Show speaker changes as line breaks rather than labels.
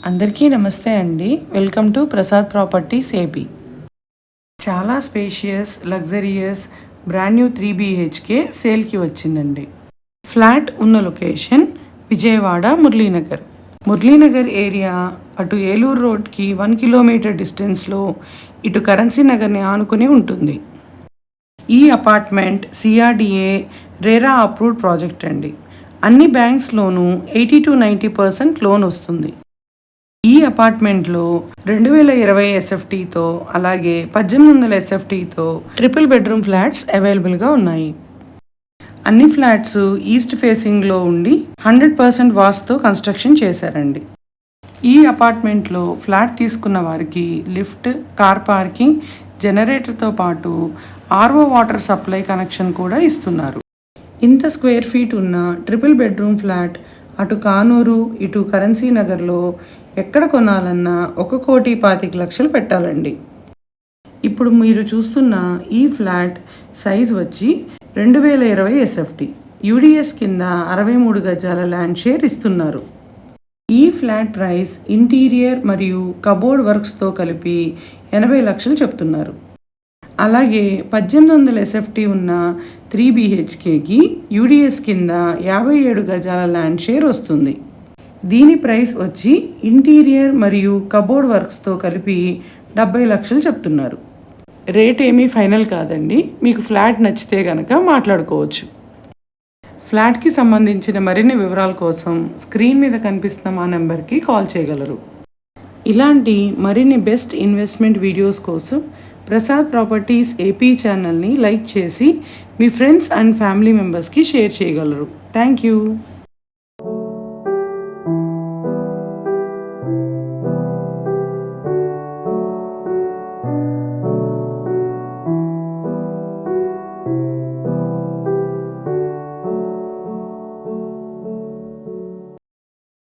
అందరికీ నమస్తే అండి. Welcome to Prasad properties AP. చాలా spacious, luxurious, brand new 3 BHK సేల్కి వచ్చిందండి. ఫ్లాట్ ఉన్న లొకేషన్ విజయవాడ మురళీనగర్. మురళీనగర్ ఏరియా అటు ఏలూరు రోడ్కి 1 కిలోమీటర్ డిస్టెన్స్లో, ఇటు కరెన్సీ నగర్ని ఆనుకుని ఉంటుంది. ఈ apartment CRDA RERA approved project అండి. అన్ని బ్యాంక్స్లోనూ 80-90% లోన్ వస్తుంది. ఈ అపార్ట్మెంట్లో 2020 SFTతో అలాగే 1800 SFTతో ట్రిపుల్ బెడ్రూమ్ ఫ్లాట్స్ అవైలబుల్గా ఉన్నాయి. అన్ని ఫ్లాట్స్ ఈస్ట్ ఫేసింగ్లో ఉండి 100% వాస్తుతో కన్స్ట్రక్షన్ చేశారండి. ఈ అపార్ట్మెంట్లో ఫ్లాట్ తీసుకున్న వారికి లిఫ్ట్, కార్ పార్కింగ్, జనరేటర్తో పాటు RO వాటర్ సప్లై కనెక్షన్ కూడా ఇస్తున్నారు. ఇంత స్క్వేర్ ఫీట్ ఉన్న ట్రిపుల్ బెడ్రూమ్ ఫ్లాట్ అటు కానూరు, ఇటు కరెన్సీ నగర్లో ఎక్కడ కొనాలన్నా 1,25,00,000 పెట్టాలండి. ఇప్పుడు మీరు చూస్తున్న ఈ ఫ్లాట్ సైజ్ వచ్చి 2020 SFT, UDS కింద 63 గజాల ల్యాండ్ షేర్ ఇస్తున్నారు. ఈ ఫ్లాట్ ప్రైస్ ఇంటీరియర్ మరియు కబోర్డ్ వర్క్స్తో కలిపి 80 లక్షలు చెప్తున్నారు. అలాగే 1800 SFT ఉన్న 3 BHKకి UDS కింద 57 గజాల ల్యాండ్ షేర్ వస్తుంది. దీని ప్రైస్ వచ్చి ఇంటీరియర్ మరియు కబోర్డ్ వర్క్స్తో కలిపి 70 లక్షలు చెప్తున్నారు. రేట్ ఏమీ ఫైనల్ కాదండి. మీకు ఫ్లాట్ నచ్చితే కనుక మాట్లాడుకోవచ్చు. ఫ్లాట్కి సంబంధించిన మరిన్ని వివరాల కోసం స్క్రీన్ మీద కనిపిస్తున్న మా నెంబర్కి కాల్ చేయగలరు. ఇలాంటి మరిన్ని బెస్ట్ ఇన్వెస్ట్మెంట్ వీడియోస్ కోసం ప్రసాద్ ప్రాపర్టీస్ ఏపీ ఛానల్ని లైక్ చేసి మీ ఫ్రెండ్స్ అండ్ ఫ్యామిలీ మెంబర్స్కి షేర్ చేయగలరు. Thank you.